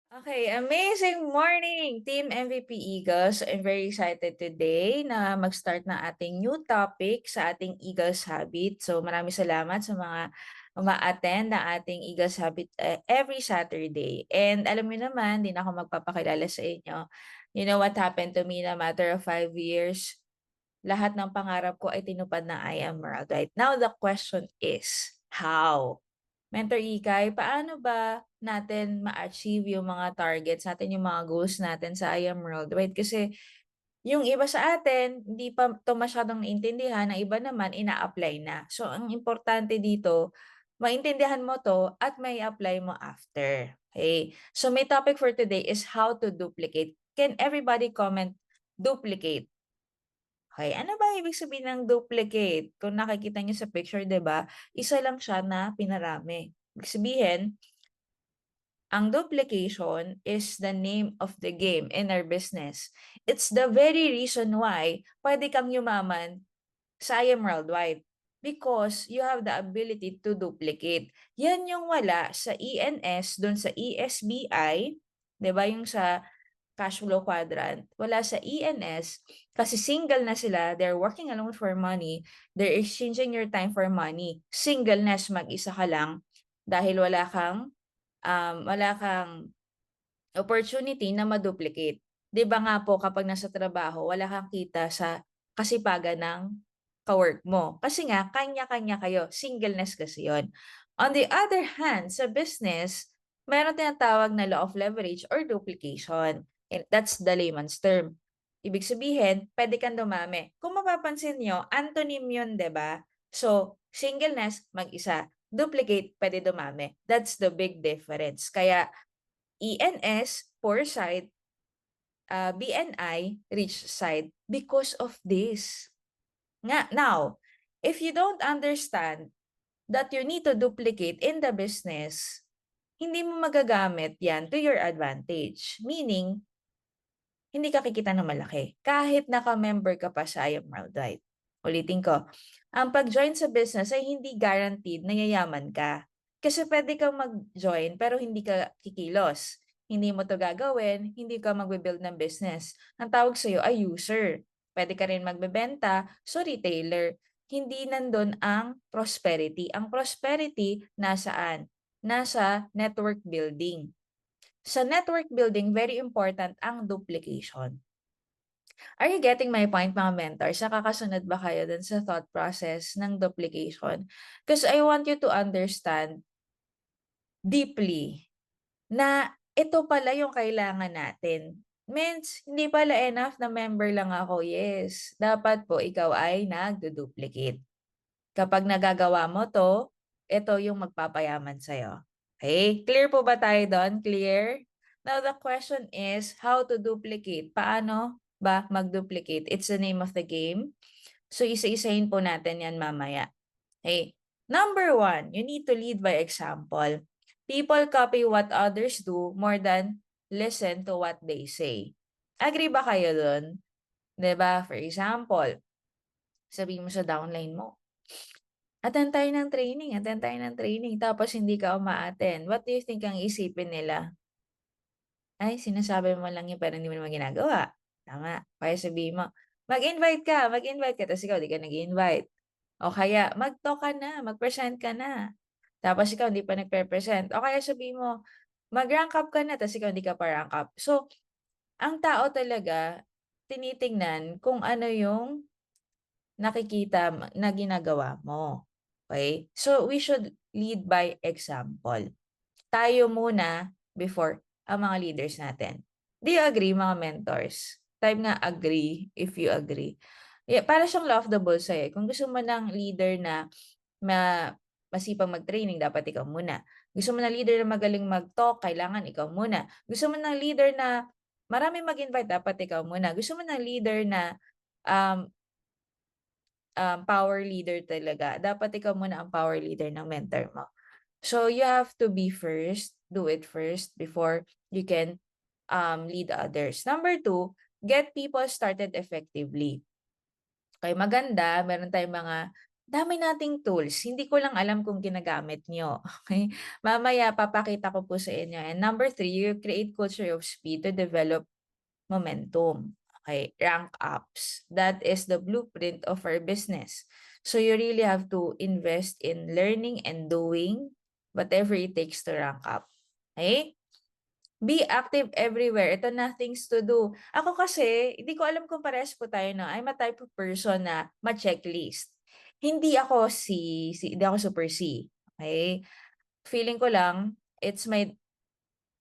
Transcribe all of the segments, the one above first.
Okay, amazing morning, Team MVP Eagles. I'm very excited today na mag-start na ating new topic sa ating Eagles Habit. So maraming salamat sa mga uma-attend ng ating Eagles Habit every Saturday. And alam niyo naman, din ako magpapakilala sa inyo. You know what happened to me na matter of 5 years? Lahat ng pangarap ko ay tinupad ng I Am World. Right now, the question is, how? Mentor Ikay, paano ba natin ma-achieve yung mga targets natin, yung mga goals natin sa I Am Worldwide? Kasi yung iba sa atin, hindi pa ito masyadong naintindihan, ang iba naman ina-apply na. So, ang importante dito, maintindihan mo to at may apply mo after. Okay? So, my topic for today is how to duplicate. Can everybody comment duplicate? Okay, ano ba ibig sabihin ng duplicate? Kung nakikita niyo sa picture, 'di ba? Isa lang siya na pinarami. Ibig sabihin, ang duplication is the name of the game in our business. It's the very reason why pwede kang yumaman sa I Am Worldwide because you have the ability to duplicate. Yan yung wala sa ENS, doon sa ESBI, 'di ba? Yung sa cash flow quadrant. Wala sa ENS kasi single na sila, they're working alone for money, they're exchanging your time for money. Singleness, mag-isa ka lang dahil wala kang opportunity na ma-duplicate. 'Di ba nga po kapag nasa trabaho, wala kang kita sa kasipagan ng ka-work mo. Kasi nga, kanya-kanya kayo. Singleness kasi yon. On the other hand, sa business, meron tinatawag na law of leverage or duplication. And that's the layman's term. Ibig sabihin, pwede kang dumami. Kung mapapansin nyo, antonym yun, 'di ba? So, singleness, mag-isa. Duplicate, pwede dumami. That's the big difference. Kaya, ENS, poor side, BNI, rich side, because of this. Now, if you don't understand that you need to duplicate in the business, hindi mo magagamit yan to your advantage. Meaning, hindi ka kikita ng malaki. Kahit naka-member ka pa sa I Am Worldwide. Ulitin ko, ang pag-join sa business ay hindi guaranteed na yayaman ka. Kasi pwede kang mag-join pero hindi ka kikilos. Hindi mo to gagawin, hindi ka magbe-build ng business. Ang tawag sa'yo ay user. Pwede ka rin magbebenta, so retailer. Hindi nandun ang prosperity. Ang prosperity nasaan? Nasa network building. Sa network building, very important ang duplication. Are you getting my point, mga mentors? Nakakasunod ba kayo dun sa thought process ng duplication? Because I want you to understand deeply na ito pala yung kailangan natin. Means, hindi pala enough na member lang ako. Yes, dapat po ikaw ay nagdo-duplicate. Kapag nagagawa mo to, ito yung magpapayaman sa'yo. Okay? Clear po ba tayo doon? Clear? Now, the question is, how to duplicate? Paano ba mag-duplicate? It's the name of the game. So, isa-isahin po natin yan mamaya. Okay? Number one, you need to lead by example. People copy what others do more than listen to what they say. Agree ba kayo doon? 'Di ba? For example, sabihin mo sa downline mo, attend tayo ng training, tapos hindi ka uma-attend. What do you think ang isipin nila? Ay, sinasabi mo lang yun pero hindi mo naman ginagawa. Tama. Kaya sabihin mo, mag-invite ka, tapos ikaw di ka nag-invite. O kaya, mag-talk ka na, mag-present ka na. Tapos ikaw hindi pa nagpe-present. O kaya sabihin mo, mag-rank up ka na, tapos ikaw hindi ka pa rank up. So, ang tao talaga, tinitingnan kung ano yung nakikita na ginagawa mo. Okay? So, we should lead by example. Tayo muna before ang mga leaders natin. Do you agree, mga mentors? Type nga agree if you agree. Yeah, para siyang law of the bullseye. Kung gusto mo ng leader na masipang mag-training, dapat ikaw muna. Gusto mo ng leader na magaling mag-talk, kailangan ikaw muna. Gusto mo ng leader na marami mag-invite, dapat ikaw muna. Gusto mo ng leader na um, power leader talaga, dapat ikaw muna ang power leader ng mentor mo. So you have to be first, do it first before you can lead others. Number two, get people started effectively. Okay, maganda, meron tayong mga dami nating tools, hindi ko lang alam kung ginagamit niyo, okey? Mamaya papakita ko po sa inyo. And number 3, you create culture of speed to develop momentum. Okay, rank ups. That is the blueprint of our business. So you really have to invest in learning and doing whatever it takes to rank up. Okay? Be active everywhere. Ito na things to do. Ako kasi, hindi ko alam kung parehas po tayo na I'm a type of person na ma-checklist. Hindi ako hindi ako super C. Okay? Feeling ko lang, it's my,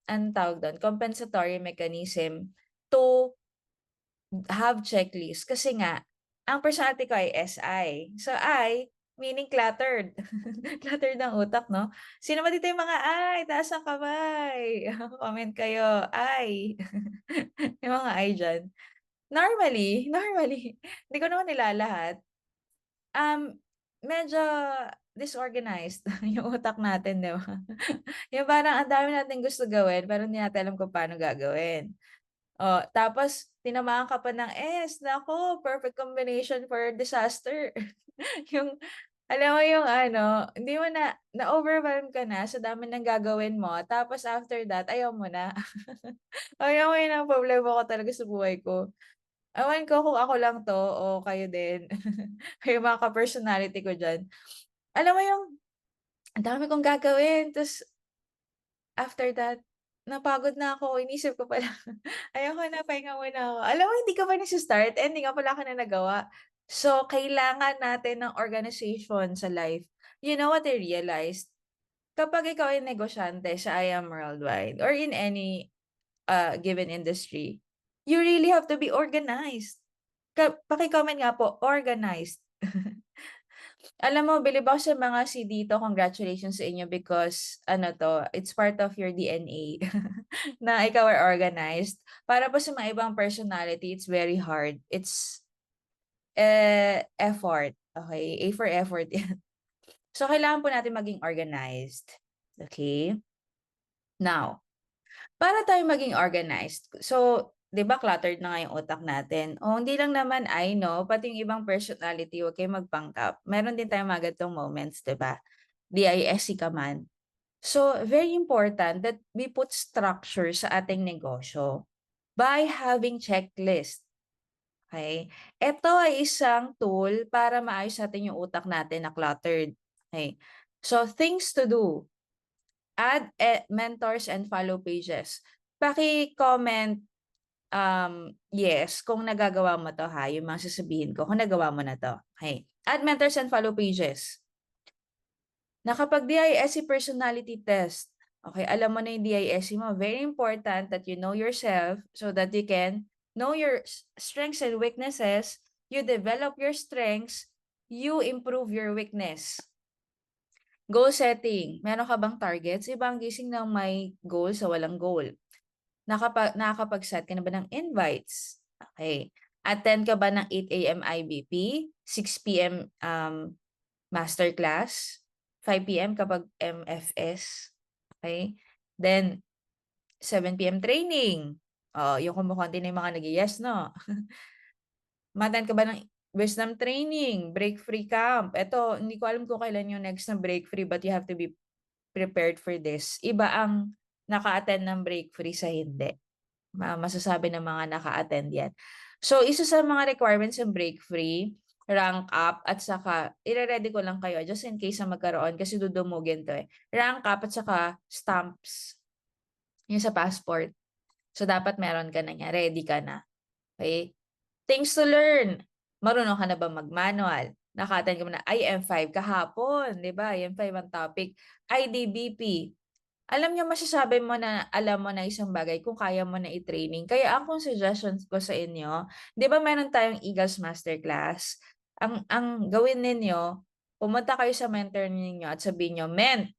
anong tawag doon, compensatory mechanism to have checklist. Kasi nga, ang personality ko ay SI. So I, meaning cluttered. Cluttered ang utak, no? Sino ba dito yung mga I? Taas ang kamay. Comment kayo. I. Yung mga I dyan. Normally, hindi ko naman nilalahat. Um, medyo disorganized yung utak natin, di ba? Yung parang ang dami natin gusto gawin, pero hindi natin alam kung paano gagawin. Oh, tapos tinamaan ka pa ng S, naku, perfect combination for disaster. Yung alam mo yung ano, hindi mo na-overwhelm ka na sa dami ng gagawin mo, tapos after that ayaw mo na. Ayaw mo yun ang problema ko talaga sa buhay ko. Ewan ko kung ako lang 'to o kayo din, yung mga ka-personality ko diyan. Alam mo yung ang dami kong gagawin ta's after that, napagod na ako, inisip ko pala, ayoko na, pahinga muna ako. Alam mo hindi ka pa nagsa-start, ending nga pala ka na nagawa. So, kailangan natin ng organization sa life. You know what I realized? Kapag ikaw ay negosyante sa I Am Worldwide or in any given industry, you really have to be organized. Paki-comment nga po, organized. Alam mo, bilib ako sa mga si dito, congratulations sa inyo because ano to, it's part of your DNA na ikaw are organized. Para po sa mga ibang personality, it's very hard. It's effort. Okay? A for effort yan. So, kailangan po natin maging organized. Okay? Now, para tayo maging organized, so, 'di ba cluttered na nga yung utak natin. O hindi lang naman I know, pati yung ibang personality, huwag kayong magpanggap. Meron din tayong mga ganitong moments, 'di ba? DISC ka man. So, very important that we put structure sa ating negosyo by having checklist. Okay? Ito ay isang tool para maayos natin yung utak natin na cluttered. Okay? So, things to do. Add mentors and follow pages. Paki-comment yes, kung nagagawa mo 'to ha, yung mga sasabihin ko kung nagawa mo na 'to. Okay. Add mentors and follow pages. Nakapag-DISC personality test, okay, alam mo na yung DISC mo. Very important that you know yourself so that you can know your strengths and weaknesses, you develop your strengths, you improve your weakness. Goal setting, meron ka bang targets? Ibang gising ng may goal sa walang goal. Nakakapag-set ka na ba ng invites? Okay. Attend ka ba ng 8 AM IBP, 6 PM masterclass, 5 PM kapag MFS, okay? Then 7 PM training. Oh, yung kumukonti na yung mga nag-yes, no? Umattend ka ba ng wisdom training, break free camp? Ito, hindi ko alam kung kailan yung next na break free but you have to be prepared for this. Iba ang naka-attend ng break free sa hindi. Masasabi ng mga naka-attend yan. So, isa sa mga requirements ng break free, rank up, at saka, ire-ready ko lang kayo just in case na magkaroon kasi dudumugin to eh. Rank up at saka stamps. Yung sa passport. So, dapat meron ka na niya. Ready ka na. Okay? Things to learn. Marunong ka na ba mag-manual? Naka-attend ka mo na IM5 kahapon, di ba? IM5 ang topic. IDBP. Alam niyo masasabi mo na alam mo na isang bagay kung kaya mo na i-training. Kaya ang suggestions ko sa inyo, 'di ba meron tayong Eagles Masterclass? Ang gawin ninyo, pumunta kayo sa mentor ninyo at sabihin niyo, "Men,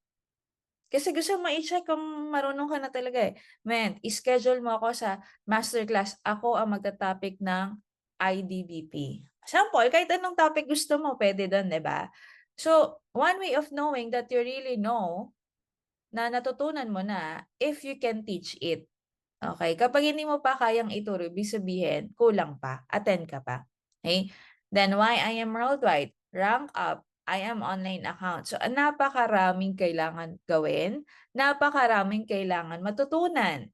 kasi gusto mo i-check kung marunong ka na talaga eh. Men, i-schedule mo ako sa masterclass. Ako ang magta-topic ng IDBP." Sample, kahit anong topic gusto mo, pwede doon, 'di ba? So, one way of knowing that you really know na natutunan mo na if you can teach it. Okay? Kapag hindi mo pa kayang ituro, ibig sabihin, kulang pa, attend ka pa. Okay? Then, why I am worldwide? Rank up. I am online account. So, napakaraming kailangan gawin, napakaraming kailangan matutunan.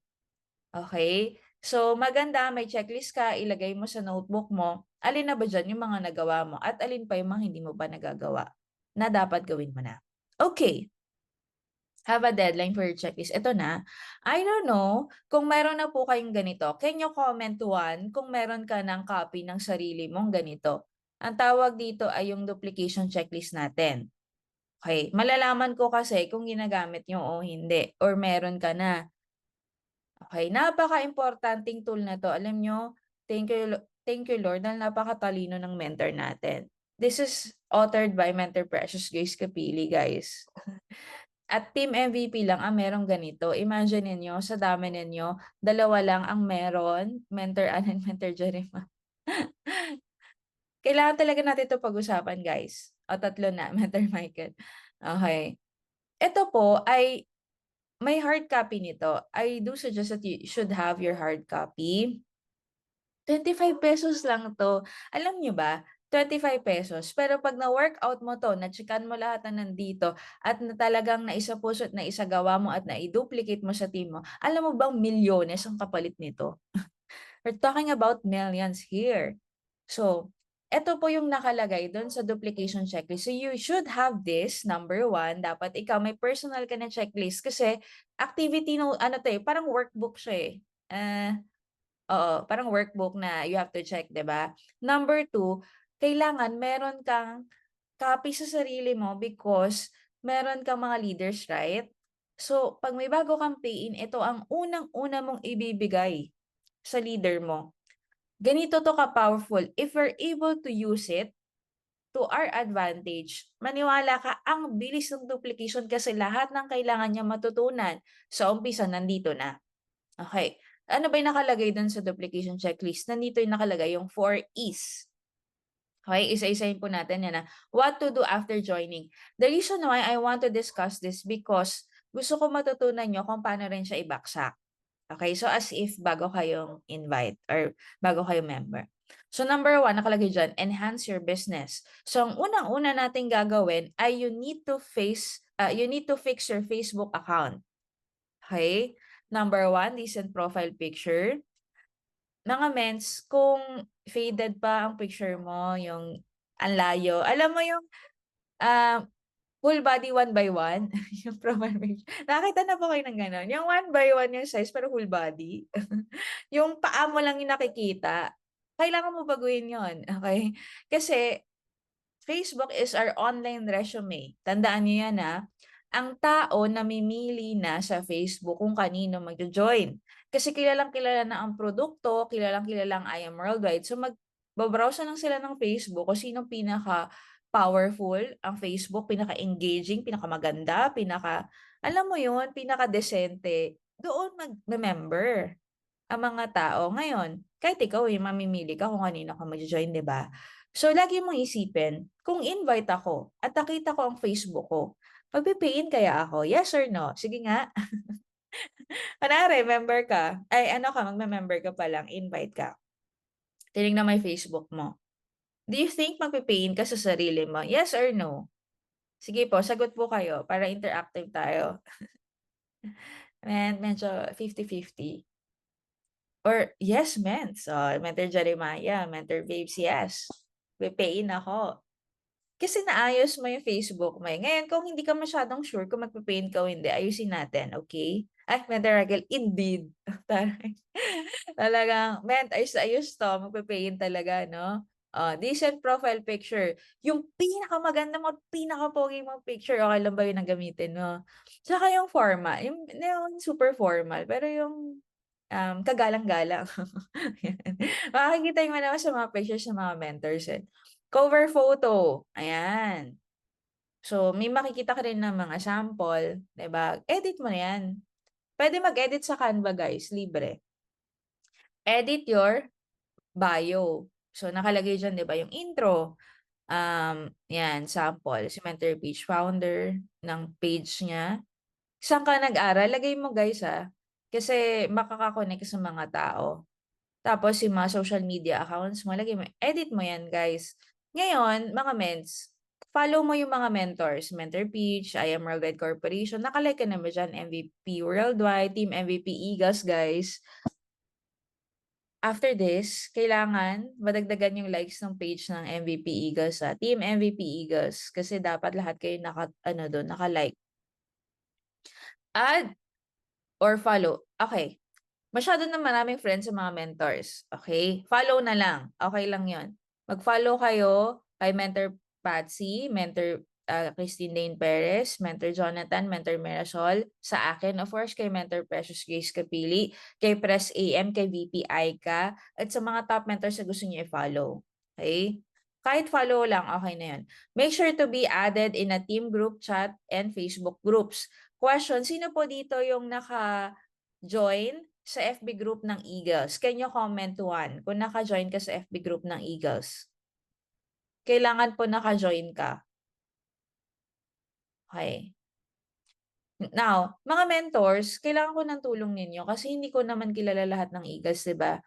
Okay? So, maganda may checklist ka, ilagay mo sa notebook mo, alin na ba diyan yung mga nagawa mo at alin pa yung mga hindi mo pa nagagawa na dapat gawin mo na. Okay. Have a deadline for your checklist. Ito na. I don't know kung meron na po kayong ganito. Can you comment one kung meron ka ng copy ng sarili mong ganito? Ang tawag dito ay yung duplication checklist natin. Okay. Malalaman ko kasi kung ginagamit nyo o hindi or meron ka na. Okay. Napaka-importanting tool na to. Alam nyo, thank you Lord dahil napakatalino ng mentor natin. This is authored by Mentor Precious Grace Capili, guys. At Team MVP lang ang merong ganito. Imagine ninyo, sa dami ninyo, dalawa lang ang meron, Mentor Ann and Mentor Jerema. Kailangan talaga natin ito pag-usapan, guys. O tatlo na, Mentor Michael. Okay. Ito po ay may hard copy nito. I do suggest that you should have your hard copy. 25 pesos lang 'to. Alam niyo ba, 25 pesos, pero 'pag na-workout mo 'to, na-checkan mo lahat ng nandito at na talagang naisapuso at naisagawa mo at nai-duplicate mo sa team mo, alam mo bang milyones ang kapalit nito? We're talking about millions here. So, eto po yung nakalagay do'n sa duplication checklist. So, you should have this, number one, dapat ikaw may personal ka na checklist kasi activity no ano 'to, parang workbook siya, eh. Oo, parang workbook na you have to check, 'di ba? Number two, kailangan meron kang copy sa sarili mo because meron kang mga leaders, right? So, 'pag may bago kang pay-in, ito ang unang-una mong ibibigay sa leader mo. Ganito 'to ka-powerful. If we're able to use it to our advantage, maniwala ka, ang bilis ng duplication kasi lahat ng kailangan niya matutunan sa umpisa nandito na. Okay. Ano ba yung nakalagay dun sa duplication checklist? Nandito yung nakalagay yung 4 E's. Okay, isa-isahin po natin yan. What to do after joining. The reason why I want to discuss this because gusto ko matutunan nyo kung paano rin siya ibaksak. Okay, so as if bago kayong invite or bago kayong member. So number one, nakalagay dyan, enhance your business. So ang unang-una nating gagawin ay you need to fix your Facebook account. Okay? Number one, decent profile picture. Mga mens, kung faded pa ang picture mo, yung ang layo, alam mo yung ah, full body one by one, yung profile picture. Nakakita na po kayo ng gano'n? Yung one by one yung size pero full body. Yung paa mo lang yung nakikita. Kailangan mo baguhin yon, okay? Kasi Facebook is our online resume. Tandaan niyo yan, ha. Ang tao namimili na sa Facebook kung kanino magjo-join. Kasi kilalang-kilala na ang produkto, kilalang-kilala ang I am worldwide. So magbabrowse lang sila ng Facebook kung sino pinaka-powerful ang Facebook, pinaka-engaging, pinaka-maganda, alam mo yun, pinaka-decente. Doon mag-member ang mga tao. Ngayon, kahit ikaw mamimili ka kung kanino ka magjo-join, 'di ba? So, lagi mong isipin, kung invite ako at nakita ko ang Facebook ko, magpe-pay-in kaya ako? Yes or no? Sige nga. Kunwari, member ka, ay ano ka, magme-member ka pa lang, invite ka. Tinignan mo yung Facebook mo. Do you think magpe-pay-in ka sa sarili mo? Yes or no? Sige po, sagot po kayo para interactive tayo. Medyo 50-50. Or yes, Mens. Mentor Jeremiah, Mentor Babes, yes. Pe-pay-in ako. Kasi naayos mo yung Facebook mo, eh. Ngayon, kung hindi ka masyadong sure kung magpe-pay-in ka o hindi, ayusin natin, okay? Ay, Mentor Raquel, indeed. Taray. Talagang, Ment, ayos-ayos 'to, magpe-pay-in talaga, 'no? Decent profile picture. Yung pinakamaganda mo, pinaka-pogi mong picture, okey lang ba yun ang gamitin mo? Tsaka yung yung super formal, pero yung kagalang-galang. Yan. Makikita mo naman sa mga pictures ng mga mentors, eh. Cover photo, ayan. So, may makikita ka rin ng mga sample, 'di ba? Edit mo na 'yan. Puwede mag-edit sa Canva, guys, libre. Edit your bio. So, nakalagay diyan, 'di ba, yung intro, 'yan, sample, si mentor page founder ng page niya. Saan ka nag-aral? Lagay mo, guys, kasi makaka-connect ka sa mga tao. Tapos yung mga social media accounts mo, lagay mo edit mo 'yan, guys. Ngayon, mga mens, follow mo yung mga mentors, Mentor Peach, I Am Worldwide Corporation, nakalike ka na ba dyan, MVP Worldwide, Team MVP Eagles, guys. After this, kailangan madagdagan yung likes ng page ng MVP Eagles sa Team MVP Eagles kasi dapat lahat kayo naka-like. Add or follow. Okay. Masyado na maraming friends sa mga mentors. Okay? Follow na lang. Okay lang yon. Mag-follow kayo kay Mentor Patsy, Mentor Christine Dane Perez, Mentor Jonathan, Mentor Mirasol, sa akin, of course, kay Mentor Precious Grace Capili, kay Press AM, kay VP Aika, at sa mga top mentors na gusto niyo i-follow. Okay? Kahit follow lang, okay na yun. Make sure to be added in a team group chat and Facebook groups. Question, sino po dito yung naka-join sa FB group ng Eagles? Can you comment one kung naka-join ka sa FB group ng Eagles? Kailangan po naka-join ka. Okay. Now, mga mentors, kailangan ko ng tulong ninyo kasi hindi ko naman kilala lahat ng Eagles, 'di ba?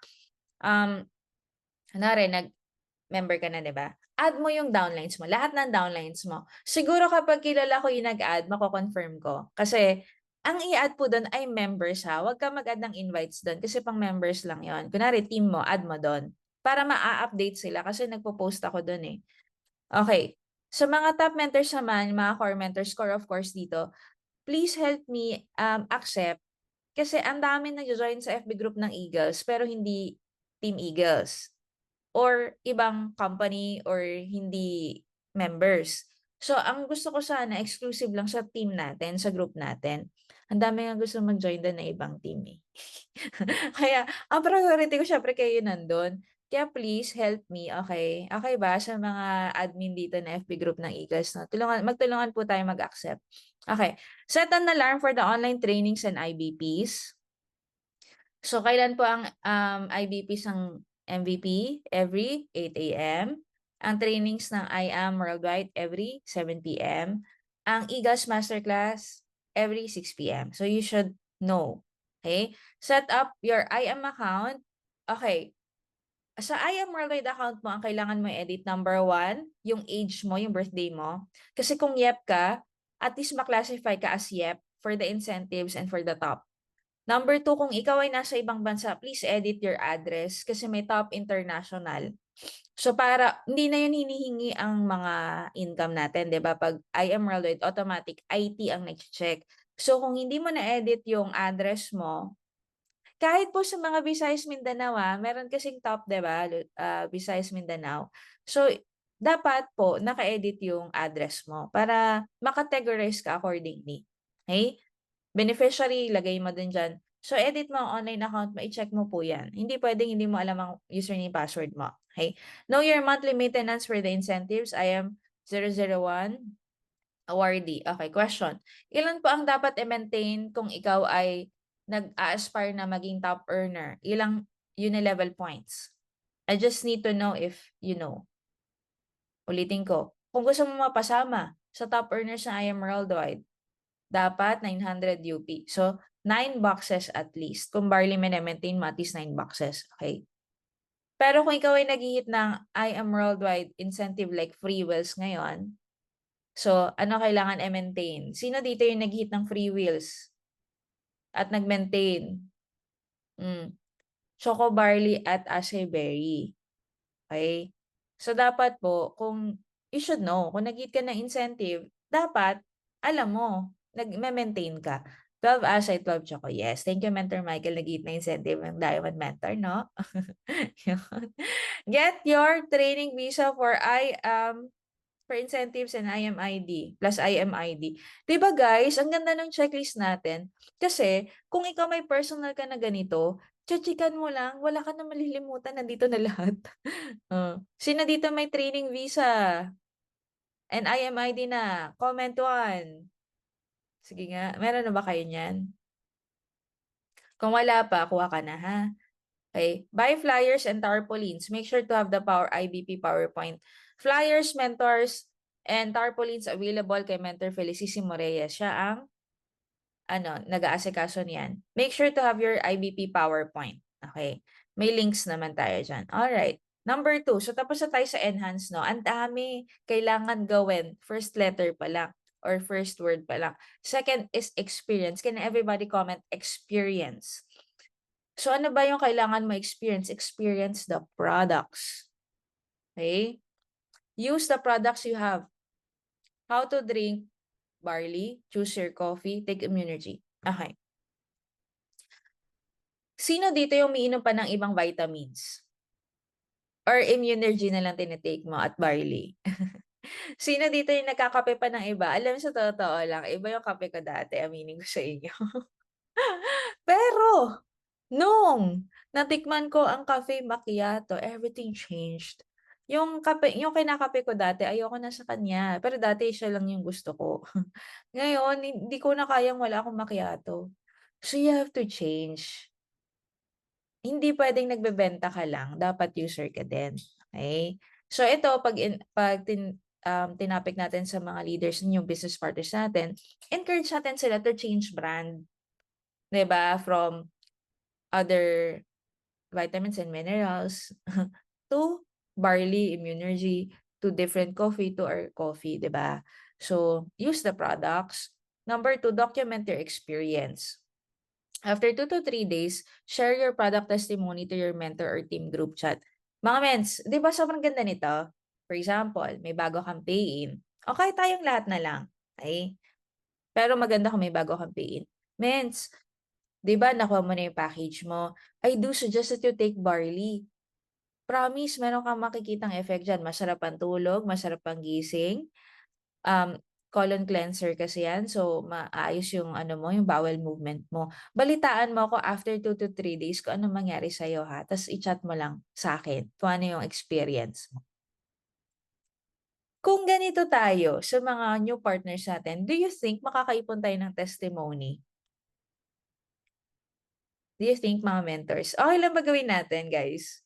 Kunwari, nag-member ka na, 'di ba? Add mo yung downlines mo, lahat ng downlines mo. Siguro kapag kilala ko yung nag-add, mako-confirm ko. Kasi ang i-add po doon ay members ha. Huwag ka mag-add ng invites doon kasi pang members lang 'yon. Kunwari, team mo, add mo doon. Para ma-update sila kasi nagpo-post ako doon eh. Okay. Sa mga top mentors naman, mga core mentors, core of course dito, please help me accept kasi ang dami nag-join sa FB group ng Eagles pero hindi Team Eagles or ibang company or hindi members. So, ang gusto ko sana exclusive lang sa team natin, sa group natin. Ang dami nga gusto mag-join doon na ibang team eh. Kaya, ang priority ko syempre kayo nandun. Kaya please help me, okay? Okay ba sa mga admin dito na FB group ng Eagles? No? Magtulungan po tayo mag-accept. Okay. Set an alarm for the online trainings and IBPs. So, kailan po ang IBPs ng MVP? Every 8 a.m. Ang trainings ng I Am Worldwide every 7 p.m. Ang Eagles Masterclass every 6 p.m. So, you should know. Okay? Set up your I Am account. Okay. Sa I Am Worldwide account mo, ang kailangan mo i-edit, number 1, yung age mo, yung birthday mo. Kasi kung YEP ka, at least maklasify ka as YEP for the incentives and for the top. Number 2, kung ikaw ay nasa ibang bansa, please edit your address kasi may top international. So para hindi na yun hinihingi ang mga income natin, 'di ba? Pag I Am Worldwide, automatic IT ang nag-check. So kung hindi mo na-edit yung address mo, kahit po sa mga Visayas Mindanao, meron kasing top, 'di ba? Visayas Mindanao. So dapat po naka-edit yung address mo para makategorize ka accordingly. Okay? Beneficiary, lagay mo din dyan. So, edit mo ang online account mo, i-check mo po yan. Hindi pwedeng hindi mo alam ang username password mo. Okay? Know your monthly maintenance for the incentives. I am 001 awardee. Okay, question. Ilan po ang dapat i-maintain kung ikaw ay nag-aspire na maging top earner? Ilang unilevel points? I just need to know if you know. Ulitin ko. Kung gusto mo mapasama sa top earners na I Am Worldwide, dapat 900 UP. So, 9 boxes at least. Kung barley maintain mo, at least 9 boxes. Okay. Pero kung ikaw ay nag-hit ng I Am Worldwide incentive like free wheels ngayon, so, ano kailangan i-maintain? Sino dito yung nag-hit ng free wheels at nag-maintain? Choco barley at acai berry. Okay? So, dapat po, kung you should know, kung nag-hit ka ng incentive, dapat, alam mo, nag-maintain ka. 12 acai, 12 choco. Yes. Thank you, Mentor Michael. Nag-hit na incentive ng Diamond Mentor, no? Get your training visa for incentives and IMID plus IMID. 'Di ba guys, ang ganda ng checklist natin. Kasi kung ikaw may personal ka na ganito, chechikan mo lang, wala ka na malilimutan, nandito na lahat. Sino dito may training visa and IMID na? Comment one. Sige nga, meron na ba kayo niyan? Kung wala pa, kuha ka na ha. Okay. Buy flyers and tarpaulins. Make sure to have the IBP PowerPoint. Flyers, mentors, and tarpaulins available kay Mentor Felicissimo Reyes. Siya ang nag-aasikaso niyan. Make sure to have your IBP PowerPoint. Okay. May links naman tayo dyan. Alright. Number 2, so tapos na tayo sa enhance 'no, ang dami kailangan gawin, first letter pa lang or first word pa lang. Second is experience. Can everybody comment experience? So ano ba yung kailangan mo experience? Experience the products. Okay? Use the products you have. How to drink barley, choose your coffee, take immunity. Okay. Sino dito yung umiinom pa ng ibang vitamins? Or immunergy na lang tinitake mo at barley? Sino dito yung nagkakape pa ng iba? Alam mo sa totoo lang, iba yung kape ko dati, aminin ko sa inyo. Pero, nung natikman ko ang cafe macchiato, everything changed. Yung kape, yung kinakape ko dati, ayoko na sa kanya. Pero dati siya lang yung gusto ko. Ngayon, hindi ko na kayang wala akong macchiato. So you have to change. Hindi puwedeng nagbebenta ka lang, dapat user ka din, okay? So ito 'pag tinapik natin sa mga leaders, yung business partners natin, encourage natin sila to change brand, 'di ba? From other vitamins and minerals to barley, immunergy, to different coffee, to our coffee, 'di ba? So, use the products. Number 2, document your experience. After 2 to 3 days, share your product testimony to your mentor or team group chat. Mga mens, di ba sobrang ganda nito? For example, may bago campaign. Okay, tayong lahat na lang. Okay? Pero maganda kung may bago campaign. Mens, di ba nakuha mo na yung package mo? I do suggest that you take barley. Promise, meron kang makikitang effect dyan. Masarap ang tulog, masarap ang gising. Colon cleanser kasi yan. So, maayos yung ano mo, yung bowel movement mo. Balitaan mo ako after 2 to 3 days kung ano mangyari sa'yo ha. Tapos i-chat mo lang sa akin kung ano yung experience mo. Kung ganito tayo sa mga new partners natin, do you think makakaipon tayo ng testimony? Do you think mga mentors? Okay lang ba gawin natin, guys?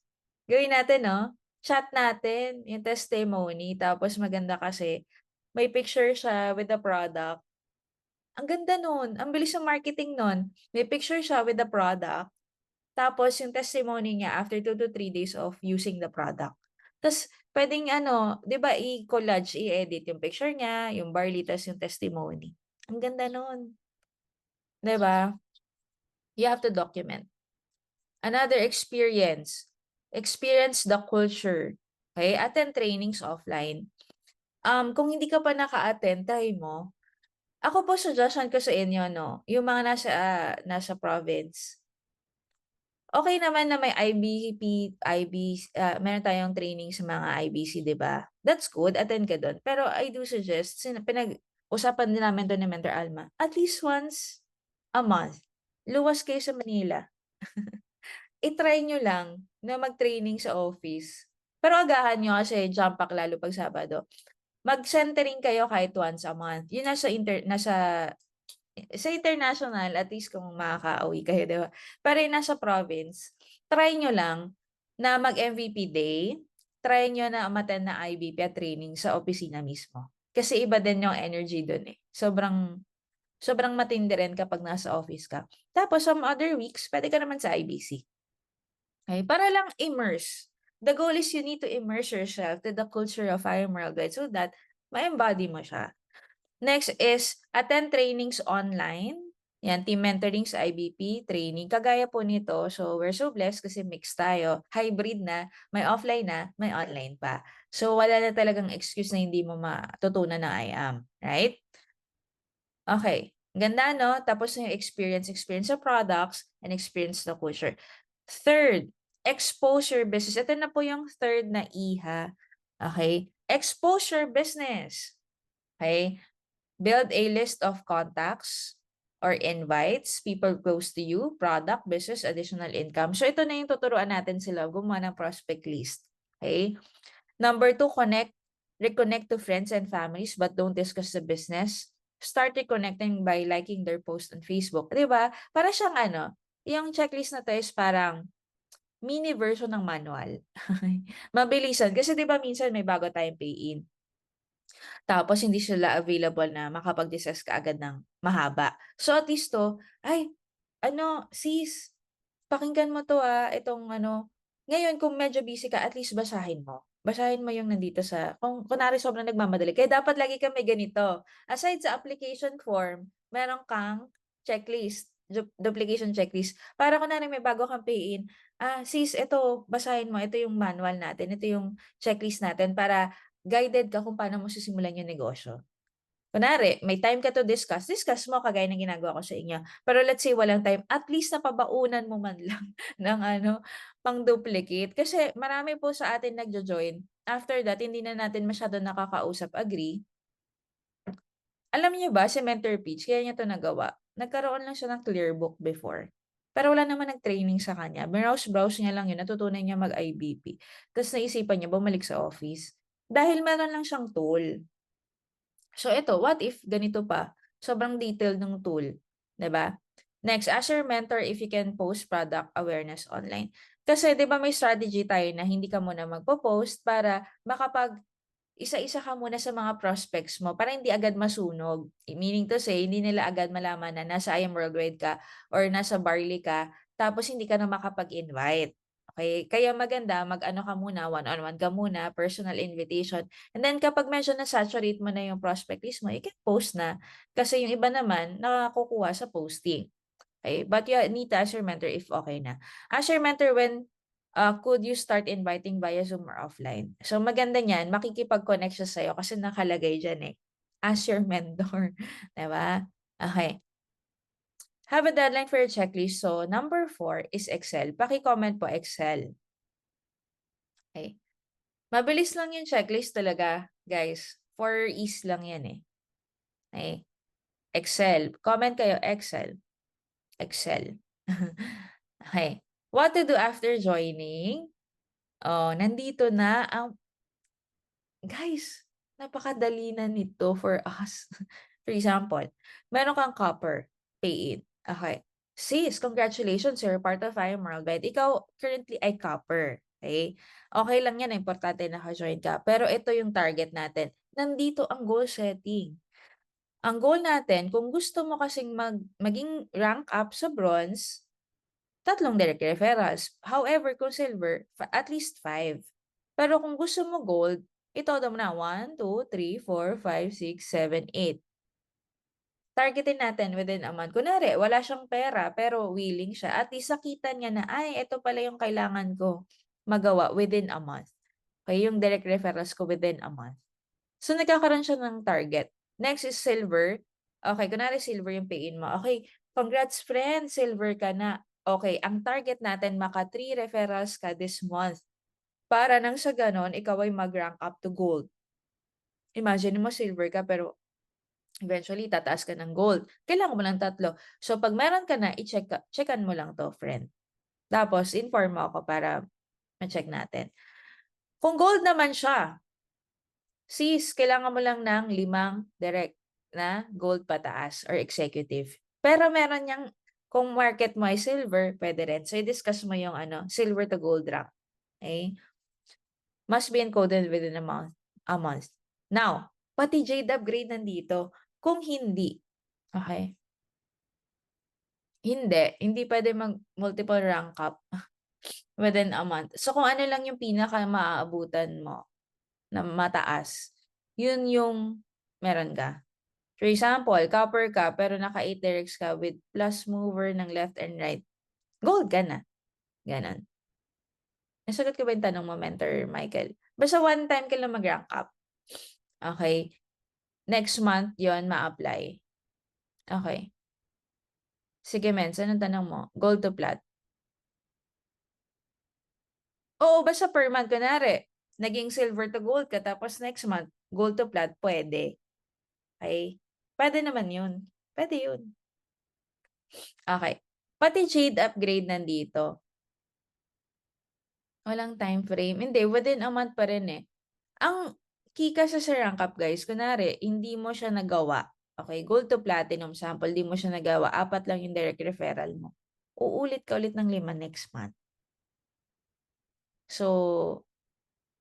Gawin natin, no? Chat natin yung testimony. Tapos maganda kasi may picture siya with the product. Ang ganda nun, ang bilis ng marketing nun. May picture siya with the product, tapos yung testimony niya after 2 to 3 days of using the product. Tapos puwedeng ano, 'di ba i-collage, i-edit yung picture niya, yung barley, tas yung testimony. Ang ganda nun, 'di ba? You have to document. Another experience, experience the culture. Okay, attend trainings offline. Kung hindi ka pa naka-attend, try mo. Ako po suggestion ko sa inyo 'no, yung mga nasa province. Okay naman na may meron tayong training sa mga IBC, 'di ba? That's good, attend ka dun. Pero I do suggest, pinag-usapan din namin dun ni Mentor Alma, at least once a month, luwas kayo sa Manila. I-try nyo lang na mag-training sa office. Pero agahan nyo kasi jam pack lalo 'pag Sabado. Mag-centering kayo kahit once a month. Yun sa international, at least kung makakauwi kayo, 'di ba? Pero yung nasa province, try nyo lang na mag-MVP day, try nyo na umattend na IBP at training sa opisina mismo. Kasi iba din yung energy dun eh. Sobrang sobrang matindi rin kapag nasa office ka. Tapos some other weeks, pwede ka naman sa IBC. Okay? Para lang immerse. The goal is you need to immerse yourself to the culture of Emerald Guide so that ma-embody mo siya. Next is attend trainings online. Yan, team mentoring sa IBP, training. Kagaya po nito, so we're so blessed kasi mix tayo. Hybrid na, may offline na, may online pa. So wala na talagang excuse na hindi mo matutunan ng IAM. Right? Okay. Ganda, no? Tapos yung experience sa products, and experience the culture. Third, exposure business. Ito na po yung third na iha. Okay? Exposure business. Okay? Build a list of contacts or invites, people close to you, product, business, additional income. So ito na yung tuturuan natin sila gumawa ng prospect list. Okay? Number 2, reconnect to friends and families but don't discuss the business. Start reconnecting by liking their post on Facebook. 'Di ba? Para siyang ano, yung checklist na to is parang mini version ng manual. Mabilisan. Kasi 'di ba minsan may bago tayong pay-in. Tapos hindi sila available na makapag-discuss ka agad ng mahaba. So at least ay, ano, sis, pakinggan mo 'to, itong ano, Ngayon kung medyo busy ka, at least basahin mo. Basahin mo yung nandito sa kung kunwari sobrang nagmamadali, kaya dapat lagi kang may ganito. Aside sa application form, meron kang checklist, duplication checklist. Para kunwari may bago kang pay-in, sis, ito, basahin mo, ito yung manual natin, ito yung checklist natin para guided ka kung paano mo sisimulan yung negosyo. Kunwari, may time ka to discuss mo kagaya ng ginagawa ko sa inyo. Pero let's say walang time, at least napabaunan mo man lang ng pang-duplicate. Kasi marami po sa atin nagjo-join. After that, hindi na natin masyado nakakausap, agree? Alam niyo ba, si Mentor Peach, kaya niya to nagawa. Nagkaroon lang siya ng Clearbook before. Pero wala naman nag-training sa kanya. Browse niya lang yun, natutunan niya mag-IBP. Tapos naisipan niya bumalik sa office. Dahil meron lang siyang tool. So ito, what if ganito pa? Sobrang detailed ng tool, 'di ba? Next, ask your mentor if you can post product awareness online. Kasi 'di ba may strategy tayo na hindi ka muna magpo-post para makapag isa-isa ka muna sa mga prospects mo para hindi agad masunog. Meaning to say, hindi nila agad malaman na nasa I Am Worldwide ka or nasa Barley ka, tapos hindi ka na makapag-invite. Okay? Kaya maganda, mag-ano ka muna, one-on-one ka muna, personal invitation. And then kapag medyo na-saturate mo na yung prospect list mo, you can post na. Kasi yung iba naman, nakakukuha sa posting. Okay? But you need to ask your mentor if okay na. Ask your mentor when could you start inviting via Zoom or offline? So maganda niyan, makikipag-connect siya sa'yo kasi nakalagay diyan eh. Ask your mentor. Diba? Okay. Have a deadline for your checklist. So number 4 is Excel. Paki-comment po Excel. Okay. Mabilis lang yung checklist talaga, guys. 4 is lang yan eh. Okay. Excel. Comment kayo Excel. Excel. Okay. What to do after joining? Oh, nandito na ang guys, napakadali na nito for us. For example, meron kang copper, pay it. Okay. Sis, congratulations, you're part of I Am Worldwide. Ikaw currently ay copper. Okay? Okay lang yan, importante na ka-join ka. Pero ito yung target natin. Nandito ang goal setting. Ang goal natin, kung gusto mo kasing maging rank up sa bronze, 3 direct referrals. However, kung silver, at least 5. Pero kung gusto mo gold, ito mo na 1, 2, 3, 4, 5, 6, 7, 8. Targetin natin within a month. Kunwari, wala siyang pera pero willing siya. At least nakita niya na, ay, ito pala yung kailangan ko magawa within a month. Okay, yung direct referrals ko within a month. So, nagkakaroon siya ng target. Next is silver. Okay, kunwari silver yung pay-in mo. Okay, congrats friend, silver ka na. Okay, ang target natin maka 3 referrals ka this month. Para nang sa ganon, ikaw ay mag-rank up to gold. Imagine mo silver ka pero eventually tataas ka ng gold. Kailangan mo lang 3. So pag meron ka na, checkan mo lang to, friend. Tapos inform mo ako para ma-check natin. Kung gold naman siya, sis, kailangan mo lang ng 5 direct na gold pataas or executive. Pero meron niyang, kung market mo ay silver, pwede rin. So, i-discuss mo yung silver to gold rank. Okay? Must be encoded within a month. Now, pati Jade upgrade nandito. Kung hindi, okay? Hindi pwede mag-multiple rank up within a month. So, kung ano lang yung pinaka maaabutan mo na mataas, yun yung meron ka. For example, copper ka pero naka 8 directs ka with plus mover ng left and right. Gold ka na. Ganon. Nasagot ko ba yung tanong mo, Mentor Michael? Basta one time ka lang mag-rank up. Okay. Next month yon ma-apply. Okay. Sige, Mens. Anong tanong mo? Gold to plat. Oo, basta per month. Kunwari, naging silver to gold ka tapos next month, gold to plat, pwede. Okay? Pwede naman yun. Pwede yun. Okay. Pati Jade upgrade nandito. Walang time frame. Hindi, within a month pa rin eh. Ang key kasi sa rank up guys, kunwari, hindi mo siya nagawa. Okay, gold to platinum sample, di mo siya nagawa. 4 lang yung direct referral mo. Uulit ka ulit ng 5 next month. So,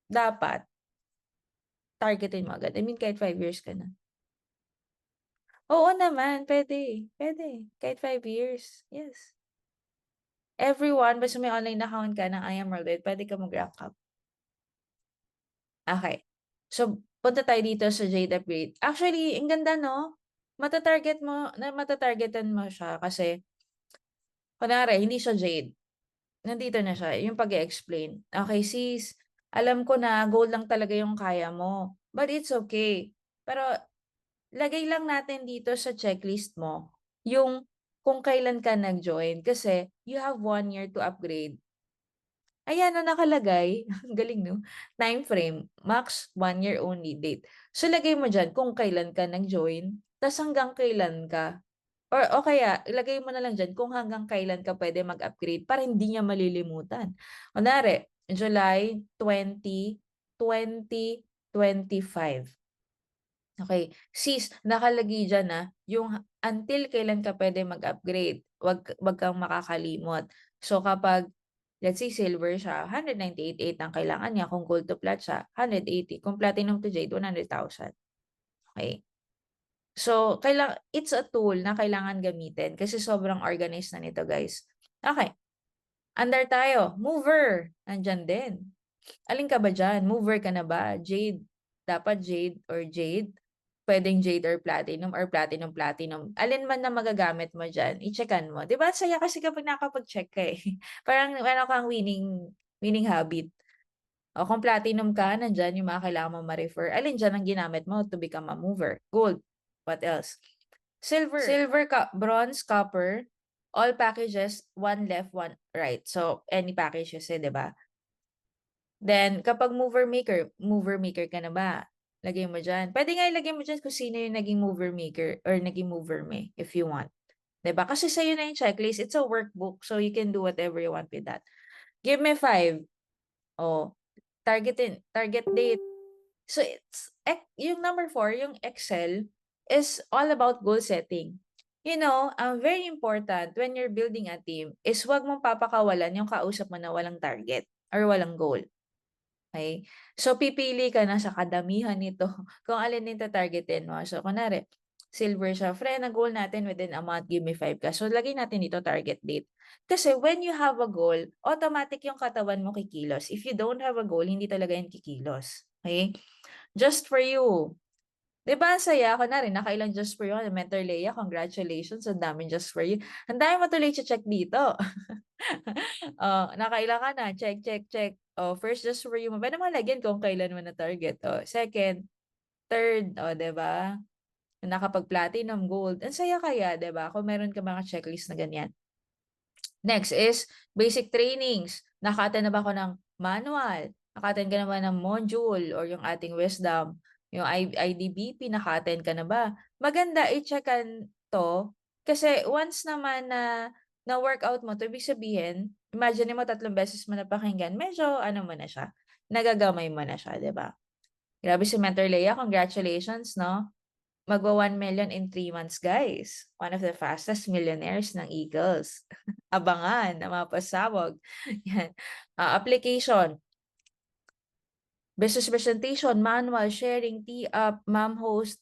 dapat, targetin mo agad. I mean, kahit 5 years ka na. Oo naman, pwede. Pwede. Kahit 5 years. Yes. everyone, basta may online account ka ng I Am World Wide, pwede ka mag-rank up. Okay. So, punta tayo dito sa Jade Upgrade. Actually, ang ganda, no? Matatargetan mo siya kasi, kunwari, hindi siya Jade. Nandito na siya, yung pag-explain. Okay, sis, alam ko na gold lang talaga yung kaya mo. But it's okay. Pero, lagay lang natin dito sa checklist mo yung kung kailan ka nag-join kasi you have 1 year to upgrade. Ayan na nakalagay. Ang galing, no? Time frame, max 1 year only date. So, lagay mo dyan kung kailan ka nag-join, tas hanggang kailan ka. O kaya, ilagay mo na lang dyan kung hanggang kailan ka pwede mag-upgrade para hindi niya malilimutan. Kunwari, July 20, 2025. Okay. Sis, nakalagay dyan yung until kailan ka pwede mag-upgrade. Wag kang makakalimot. So, kapag, let's say, silver siya, 198,800 ang kailangan niya. Kung gold to plat siya, 180. Kung platinum to jade, 100,000. Okay. So, it's a tool na kailangan gamitin kasi sobrang organized na nito, guys. Okay. Under tayo. Mover. Nandyan din. Alin ka ba dyan? Mover ka na ba? Jade. Dapat jade or jade. Pwedeng jade or platinum, platinum. Alin man na magagamit mo dyan, i-checkan mo. Diba? Saya kasi kapag nakapag-check ka eh. Parang meron kang winning habit. O kung platinum ka, nandyan yung mga kailangan mo ma-refer. Alin dyan ang ginamit mo to become a mover? Gold. What else? Silver, bronze, copper. All packages, one left, one right. So, any packages eh, di ba? Then, kapag mover maker ka na ba? Lagay mo dyan. Pwede nga ilagay mo dyan kung sino yung naging mover maker or naging mover me if you want. Diba? Kasi sa'yo na yung checklist. It's a workbook. So, you can do whatever you want with that. Give me 5. Oh, target date. So, yung number 4, yung Excel, is all about goal setting. You know, very important when you're building a team is wag mong papakawalan yung kausap mo na walang target or walang goal. Okay? So, pipili ka na sa kadamihan nito kung alin yung targetin mo. So, kunwari, silver siya. Friend, ang goal natin within a month, give me 5 ka. So, lagay natin dito target date. Kasi when you have a goal, automatic yung katawan mo kikilos. If you don't have a goal, hindi talaga yan kikilos. Okay? Just for you. Diba ang saya? Kunwari, nakailang just for you. Mentor Leia, congratulations. Ang daming just for you. Ang dami mo tuloy check dito. Nakailan ka na, check, check, check. First, just for you mo. Pwede mo lagyan kung kailan mo na target. Second, third, 'di ba? Nakapag-platinum, gold. Ang saya kaya, 'di ba? Kung meron ka mga checklist na ganyan. Next is basic trainings. Naka-attend na ba ako ng manual? Naka-attend ka na ba ng module or yung ating wisdom? Yung IDBP, naka-attend ka na ba? Maganda i-checkan to kasi once naman na na-workout mo, to ibig sabihin, imagine mo 3 beses mo napakinggan, medyo ano mo na siya, nagagamay mo na siya, di ba? Grabe si Mentor Leia, congratulations, no? Magwa 1 million in 3 months, guys. One of the fastest millionaires ng Eagles. Abangan na mapasabog. Yan. Application. Business presentation, manual, sharing, tee-up, ma'am host.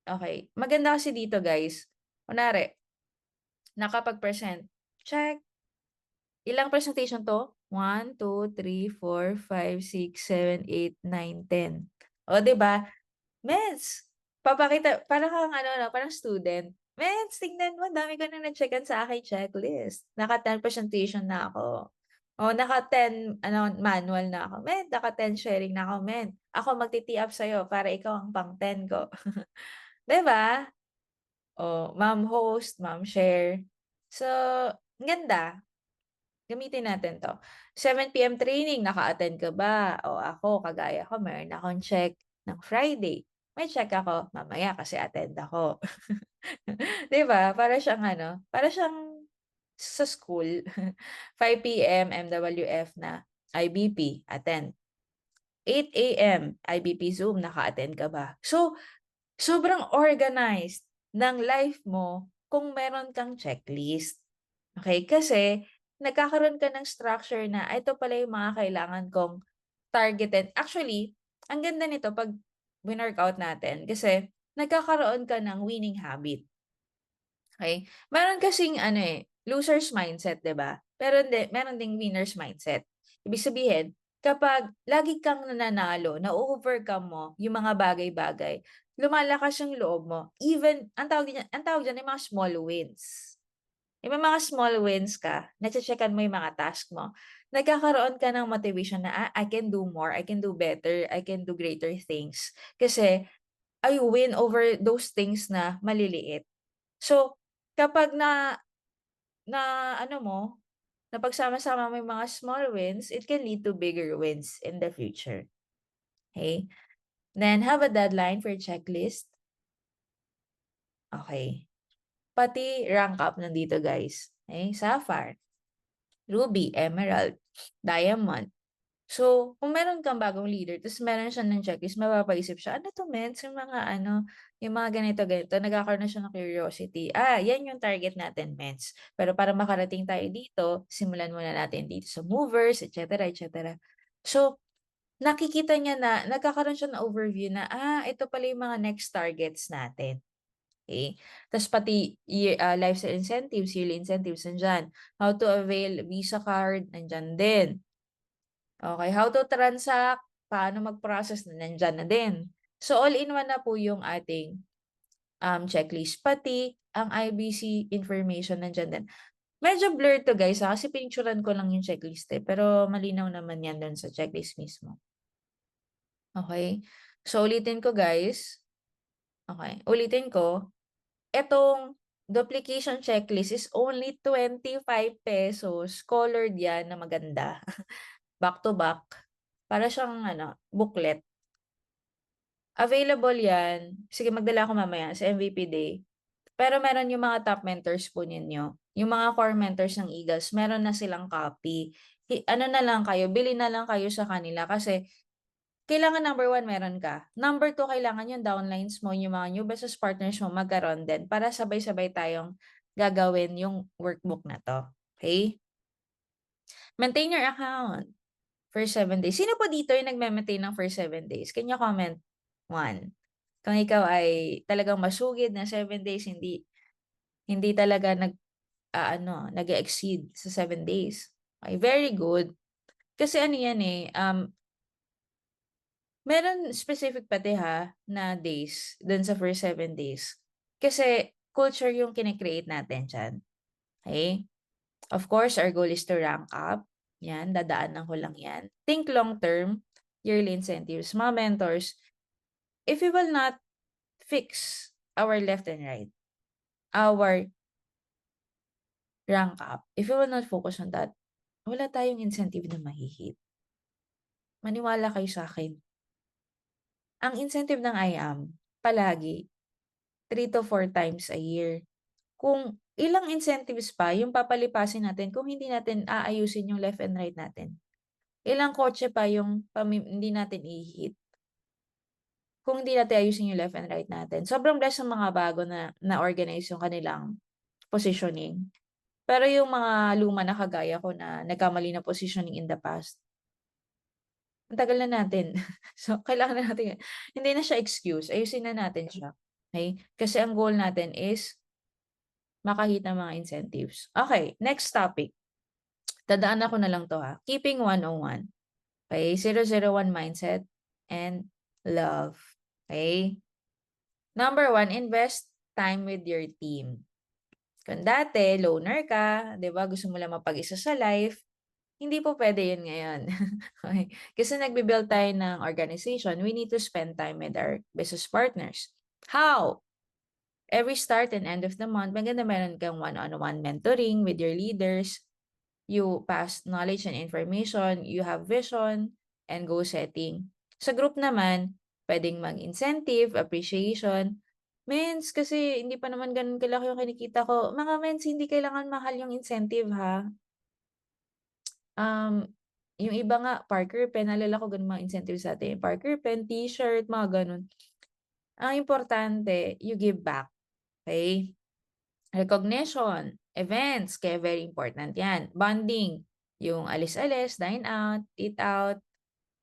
Okay. Maganda kasi dito, guys. Kunwari, nakapag-present. Check. Ilang presentation to? 1, 2, 3, 4, 5, 6, 7, 8, 9, 10. O, diba? Meds, papakita, parang kang ano, no, parang student. Meds, tignan mo, dami ko na na-checkan sa aking checklist. Naka-10 presentation na ako. O, naka-10 manual na ako. Men, naka-10 sharing na ako, men. Ako magti-tee up sa'yo para ikaw ang pang-10 ko. 'Di ba? O, ma'am host, ma'am share. So, ganda. Gamitin natin 'to. 7 PM training, naka-attend ka ba? O ako, kagaya ko, meron akong check ng Friday. May check ako mamaya kasi attend ako. 'Di ba? Para siyang sa school. 5 PM MWF na IBP, attend. 8 AM IBP Zoom, naka-attend ka ba? So, sobrang organized ng life mo kung meron kang checklist. Okay? Kasi nagkakaroon ka ng structure na ito pala yung mga kailangan kong targeted. Actually, ang ganda nito pag winorkout natin kasi nagkakaroon ka ng winning habit. Okay? Meron kasing loser's mindset, 'di ba? Pero hindi, meron ding winner's mindset. Ibig sabihin, kapag lagi kang nananalo, na-o-overcome mo yung mga bagay-bagay, lumalakas yung loob mo. Even, ang tawag diyan ay mga small wins. Yung may mga small wins ka, nache-checkan mo yung mga task mo, nagkakaroon ka ng motivation na, I can do more, I can do better, I can do greater things. Kasi, I win over those things na maliliit. So, kapag na ano mo, napagsama-sama mo yung mga small wins, it can lead to bigger wins in the future. Okay? Then, have a deadline for checklist. Okay. Pati rank up nandito, guys. Okay? Sapphire, Ruby, Emerald, Diamond. So, kung meron kang bagong leader, tapos meron siya ng checklist, mapapaisip siya, ano to, mens? Yung mga ano, yung mga ganito-ganito, nagkakaroon na siya ng curiosity. Yan yung target natin, mens. Pero para makarating tayo dito, simulan muna natin dito sa movers, etc., etc. So, nakikita niya na, nagkakaroon siya ng overview na, ito pala yung mga next targets natin. Okay? Tapos pati lifestyle incentives, yearly incentives, nandyan. How to avail Visa card, nandyan din. Okay, how to transact, paano mag-process, nandiyan na din. So, all-in-one na po yung ating checklist. Pati ang IBC information nandiyan din. Medyo blurred to guys kasi pinicturean ko lang yung checklist pero malinaw naman yan doon sa checklist mismo. Okay? So, ulitin ko guys. Okay, ulitin ko. Etong duplication checklist is only 25 pesos. Colored yan na maganda. Back to back. Para siyang booklet. Available yan. Sige, magdala ako mamaya sa MVP Day. Pero meron yung mga top mentors po ninyo. Yung mga core mentors ng Eagles, meron na silang copy. Ano na lang kayo, bili na lang kayo sa kanila kasi kailangan number 1 meron ka. Number 2, kailangan yung downlines mo, yung mga new business partners mo magkaroon din para sabay-sabay tayong gagawin yung workbook na to. Okay? Maintain your account for 7 days. Sino po dito yung nagme-maintain ng for 7 days? Can you comment? 1. Kung ikaw ay talagang masugid na 7 days, hindi talaga nag-exceed sa 7 days. Okay, very good. Kasi ano yan meron specific pati na days dun sa first 7 days. Kasi culture yung kine-create natin diyan. Okay? Of course, our goal is to rank up. Yan, dadaanan ko lang yan. Think long term, yearly incentives, mga mentors. If we will not fix our left and right, our rank up, if we will not focus on that, wala tayong incentive na mahihit. Maniwala kayo sa akin. Ang incentive ng IAM, palagi, 3 to 4 times a year. Kung ilang incentives pa yung papalipasin natin kung hindi natin aayusin yung left and right natin. Ilang kotse pa yung hindi natin i-hit kung hindi natin ayusin yung left and right natin. Sobrang blessed ng mga bago na organize yung kanilang positioning. Pero yung mga luma na kagaya ko na nagkamali na positioning in the past, ang tagal na natin. So, kailangan na natin, hindi na siya excuse, ayusin na natin siya. Okay? Kasi ang goal natin is makahit ng mga incentives. Okay, next topic. Dadaan ako na lang to Keeping 101. Okay, 001 mindset and love. Okay? Number 1, invest time with your team. Kung dati, loner ka, di ba, gusto mo lang mapag-isa sa life, hindi po pwede yun ngayon. Okay? Kasi nagbe-build tayo ng organization, we need to spend time with our business partners. How? Every start and end of the month, maganda meron kang one-on-one mentoring with your leaders. You pass knowledge and information, you have vision, and goal setting. Sa group naman, pwedeng mag-incentive, appreciation. Mens, kasi hindi pa naman ganun kalaki yung kinikita ko. Mga mens, hindi kailangan mahal yung incentive Yung iba nga, Parker Pen, nalala ko ganun mga incentives sa atin. Parker Pen, t-shirt, mga ganun. Ang importante, you give back. Okay? Recognition, events, kaya very important yan. Bonding, yung alis-alis, dine out, eat out,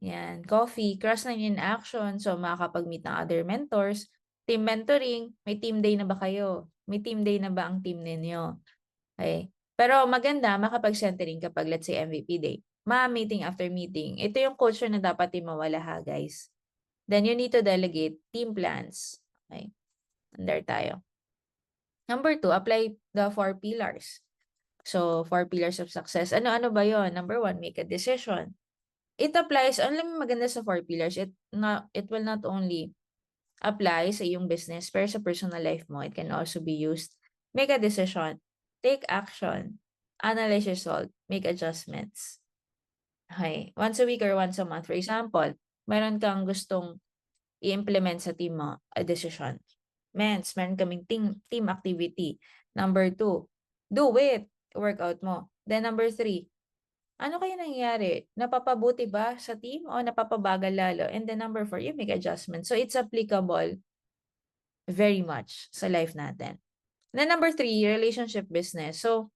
yan, coffee, cross-line in action, so makakapag-meet ng other mentors. Team mentoring, may team day na ba kayo? May team day na ba ang team ninyo? Okay. Pero maganda makapag-centering kapag let's say MVP day. Meeting after meeting. Ito yung culture na dapat di mawala ha, guys. Then you need to delegate team plans. Okay? Under tayo. Number 2, apply the 4 pillars. So, 4 pillars of success. Ano-ano ba yon? Number 1, make a decision. It applies, alam mo maganda sa 4 pillars, it will not only apply sa iyong business, pero sa personal life mo, it can also be used. Make a decision. Take action. Analyze result. Make adjustments. Okay. Once a week or once a month. For example, meron kang gustong i-implement sa team mo, a decision. Meron kaming team activity. Number 2, do it. Workout mo. Then number 3, ano kaya nangyayari? Napapabuti ba sa team o napapabagal lalo? And then number 4, you make adjustments. So it's applicable very much sa life natin. Then number 3, relationship business. So,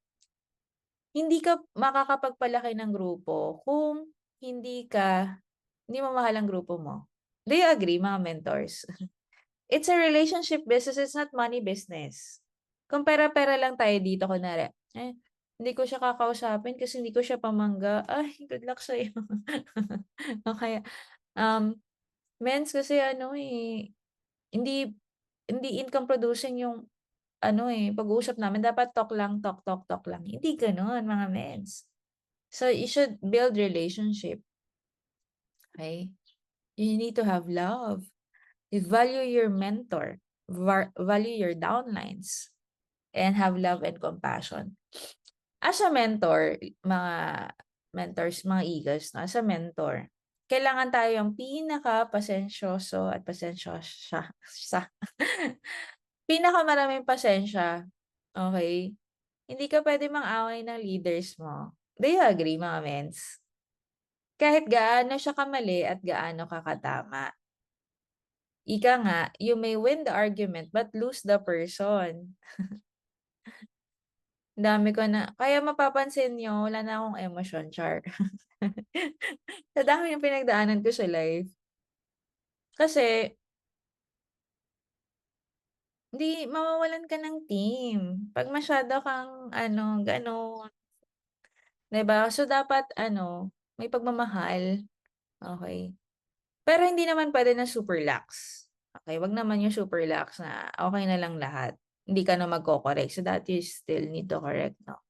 hindi ka makakapagpalaki ng grupo kung hindi mo mahal ang grupo mo. Do you agree, mga mentors? It's a relationship business, it's not money business. Kung pera-pera lang tayo dito, kunwari, hindi ko siya kakausapin kasi hindi ko siya pamangga. Ay, good luck sa'yo. O kaya, mens kasi hindi hindi income producing yung pag-uusap namin. Dapat talk lang, talk, talk, talk lang. Hindi gano'n, mga mens. So, you should build relationship. Okay? You need to have love. You value your mentor. Value your downlines. And have love and compassion. As a mentor, mga mentors, mga eagles, no? As a mentor, kailangan tayo yung pinaka-pasensyoso at pasensyosya sa pinakamaraming pasensya. Okay? Hindi ka pwede mang-away ng leaders mo. Do you agree, mga mens? Kahit gaano siya kamali at gaano ka katama. Ika nga, you may win the argument but lose the person. Dami ko na kaya mapapansin niyo wala na akong emosyon, char. Sa dami ng pinagdaanan ko sa life. Kasi, hindi mawawalan ka ng team 'pag masyado kang gano'n, 'di ba? So, dapat may pagmamahal, okey. Pero hindi naman puwede na super lax, okey? Wag naman yung super lax na okey na lang lahat, hindi ka na magko-correct. So, that you still need to correct, 'no?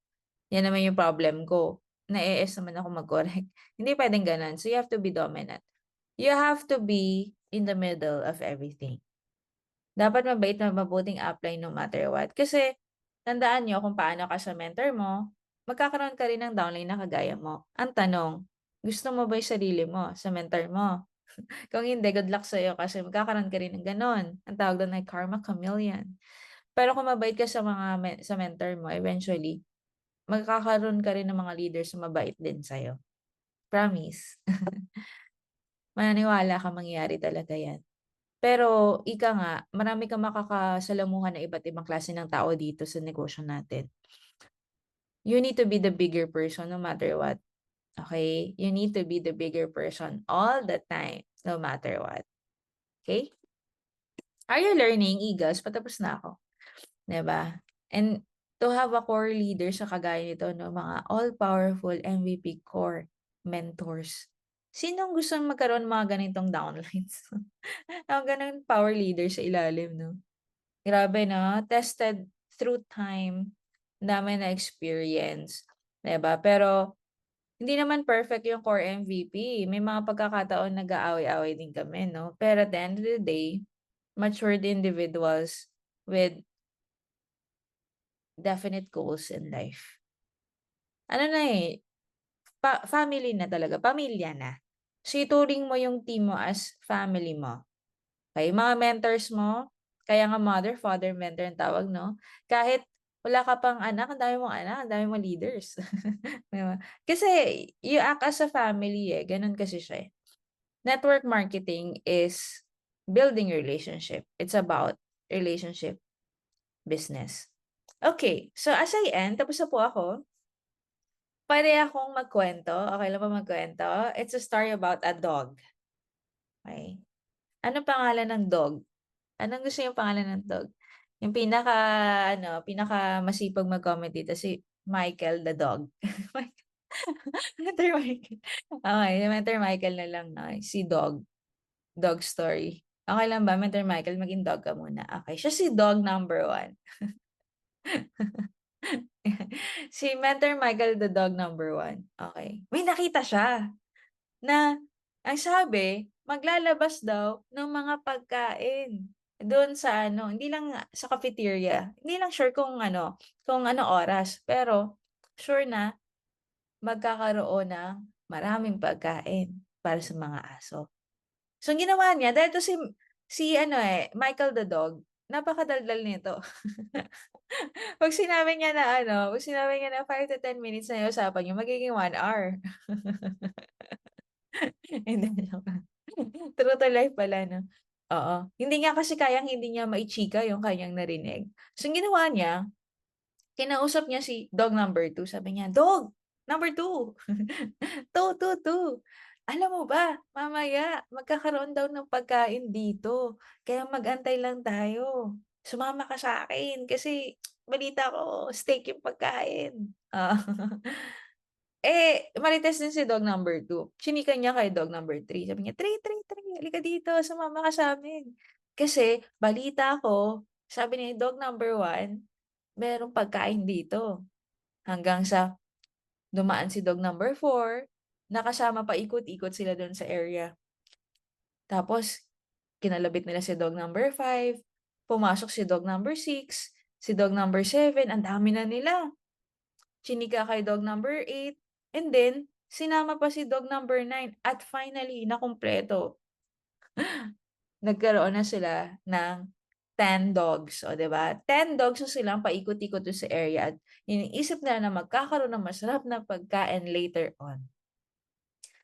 Yan naman yung problem ko, na-e-es naman ako mag-correct. Hindi puwedeng gano'n. So, you have to be dominant. You have to be in the middle of everything. Dapat mabait na mabuting upline no matter what. Kasi tandaan niyo kung paano ka sa mentor mo, magkakaroon ka rin ng downline na kagaya mo. Ang tanong, gusto mo ba yung sarili mo sa mentor mo? Kung hindi, good luck sa'yo kasi magkakaroon ka rin ng gano'n. Ang tawag doon ay karma chameleon. Pero kung mabait ka sa sa mentor mo, eventually, magkakaroon ka rin ng mga leaders na mabait din sa'yo. Promise. Maniniwala ka mangyayari talaga 'yan. Pero ika nga, marami kang makakasalamuhan ng iba't ibang klase ng tao dito sa negosyo natin. You need to be the bigger person no matter what, okay? You need to be the bigger person all the time, no matter what, okay? Are you learning, Eagles? Patapos na ako, 'di ba? And to have a core leader sa kagaya nito 'no, mga all-powerful MVP core mentors. Sinong gustong magkaroon mga ganitong downlines? Mga gano'ng power leader sa ilalim 'no? Grabe 'no, tested through time, ang dami na experience, 'di ba? Pero hindi naman perfect yung core MVP, may mga pagkakataon nag-aaway-away din kami 'no, pero at the end of the day, matured individuals with definite goals in life. Ano na, family na talaga, pamilya na. So ituring mo yung team mo as family mo. Okay, mga mentors mo, kaya nga mother, father, mentor ang tawag 'no? Kahit wala ka pang anak, ang dami mong leaders, 'di ba? Kasi you act as a family, gano'n kasi siya, eh. Network marketing is building relationship. It's about relationship business. Okay, so as I end, tapos na po ako. Puwede akong magkuwento, okey lang ba magkuwento? It's a story about a dog, okey. Anong pangalan ng dog? Anong gusto niyong pangalan ng dog? Yung pinakamasipag mag-comment dito Michael the dog. Mentor Michael. Okay, Mentor Michael na lang na si dog. Dog story. Okay lang ba, Mentor Michael, maging dog ka muna. Okay, siya si dog number 1. Si Mentor Michael the dog number 1. Okay. May nakita siya na ang sabi, maglalabas daw ng mga pagkain doon sa ano, hindi lang sa cafeteria. Hindi lang sure kung ano oras, pero sure na magkakaroon ng maraming pagkain para sa mga aso. So, ang ginawa niya, dahil 'to si ano, Michael the dog, napakadaldal nito. 'Pag sinabi niya na 5 to 10 minutes na yung usapan niyo, magiging 1 hour. Hindi, joke lang. True to life pala 'no? Oo. Hindi niya maichika yung kanyang narinig. So, ang ginawa niya, kinausap niya si dog number 2, sabi niya, "Dog, number 2, 2, 2, 2, alam mo ba mamaya magkakaroon daw ng pagkain dito, kaya mag-antay lang tayo. Sumama ka sa'kin kasi balita ko steak yung pagkain." Oo. Marites din si dog number 2, chinika niya kay dog number 3, sabi niya, "Three, three, three, halika dito, sumama ka sa'min. Kasi balita ko, sabi ni dog number 1, merong pagkain dito." Hanggang sa dumaan si dog number 4, nakasama pa ikot-ikot sila dun sa area. Tapos kinalabit nila si dog number 5, pumasok si dog number 6, si dog number 7, ang dami na nila. Chinika kay dog number 8, and then sinama pa si dog number 9 at finally nakumpleto. Nagkaroon na sila ng 10 dogs, o 'di ba? 10 dogs na silang paikot-ikot dun sa area at iniisip nila na magkakaroon ng masarap na pagkain later on.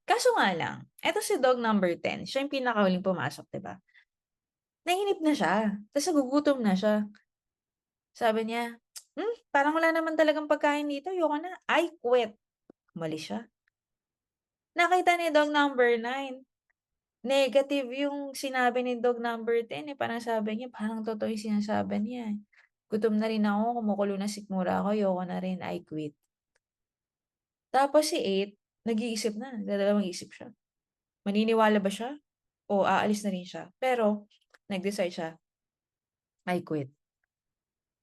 Kaso nga lang, eto si dog number 10, siya yung pinakahuling pumasok, 'di ba? Nainip na siya, ta's nagugutom na siya. Sabi niya, parang wala naman talagang pagkain dito, ayoko na, I quit." Umalis siya. Nakita ni dog number 9, negative yung sinabi ni dog number 10, parang sabi niya, parang totoo yung sinasabi niya, eh. Gutom na rin ako, kumukulo na sikmura ako, ayoko na rin, I quit. Tapos si 8, nag-iisip na, nagdadalawang isip siya. Maniniwala ba siya o aalis na rin siya? Pero nag-decide siya, I quit.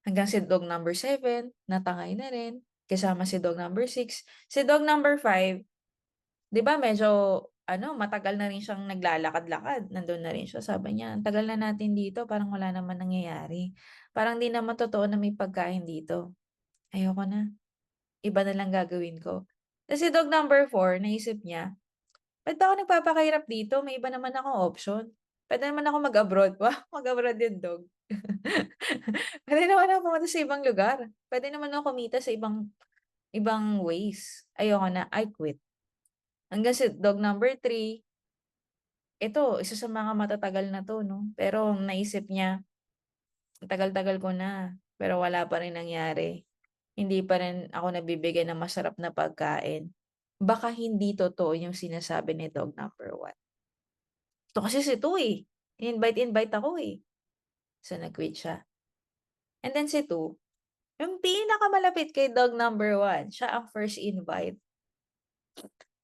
Hanggang si dog number 7, natangay na rin, kasama si dog number 6. Si dog number 5, 'di ba medyo ano, matagal na rin siyang naglalakad-lakad, nandun na rin siya. Sabi niya, "Ang tagal na natin dito, parang wala naman nangyayari. Parang 'di naman totoo na may pagkain dito. Ayoko na, iba na lang gagawin ko." Ta's si dog number 4, naisip niya, "Ba't ba ako nagpapakahirap dito, may iba naman akong option. Puwede naman ako mag-abroad." Wow, mag-abroad yung dog. Puwede naman ako pumunta sa ibang lugar. Puwede naman ako kumita sa ibang ibang ways. Ayoko na, I quit. Hanggang sa dog number 3, ito isa sa mga matatagal na 'to 'no, pero naisip niya, "Ang tagal-tagal ko na, pero wala pa rin nangyari. Hindi pa rin ako nabibigyan ng masarap na pagkain. Baka hindi totoo yung sinasabi ni dog number 1." Ito kasi si 2, in-invite ako, eh. So, nag-quit siya. And then si 2, yung pinakamalapit kay dog number 1, siya ang first invite.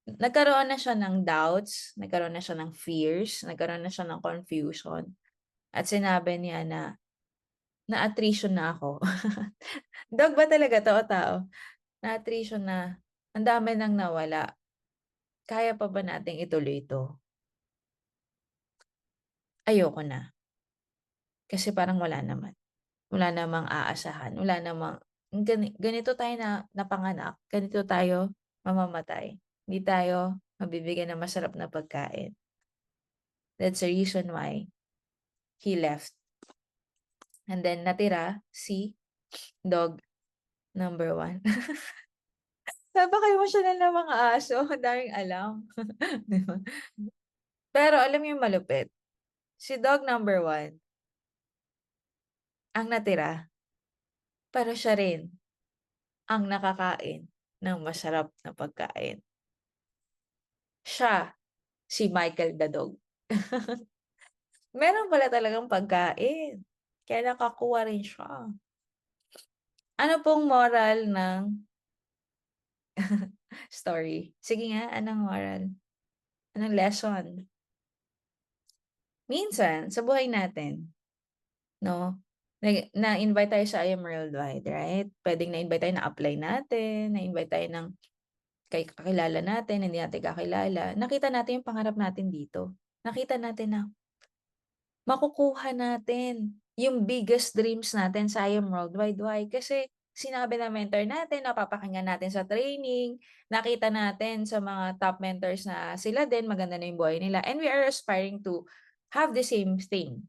Nagkaroon na siya ng doubts, nagkaroon na siya ng fears, nagkaroon na siya ng confusion at sinabi niya na, "Na-attrition na ako." Dog ba talaga 'to o tao? Na-attrition na, ang dami nang nawala, kaya pa ba nating ituloy 'to? Ayoko na, kasi parang wala namang aasahan, wala namang ganito tayo na napanganak, ganito tayo mamamatay, hindi tayo mabibigyan ng masarap na pagkain. That's the reason why he left. And then natira si dog number 1. Napaka-emosyonal ng mga aso, ang daming alam, 'di ba? Pero alam mo yung malupit, si dog number 1 ang natira, pero siya rin ang nakakain ng masarap na pagkain. Siya, si Michael the dog. Meron pala talagang pagkain, kaya nakakuha rin siya. Ano pong moral ng story. Sige nga, anong moral? Anong lesson? Minsan sa buhay natin, 'no, na-invite tayo sa I Am Worldwide, right? Puwedeng na-invite tayo, na-apply natin, na-invite tayo ng kakilala natin, hindi natin kakilala. Nakita natin yung pangarap natin dito. Nakita natin na makukuha natin yung biggest dreams natin sa I Am Worldwide. Why? Kasi sinabi ng mentor natin, napapakinggan natin sa training, nakita natin sa mga top mentors na sila din, maganda na yung buhay nila. And we are aspiring to have the same thing,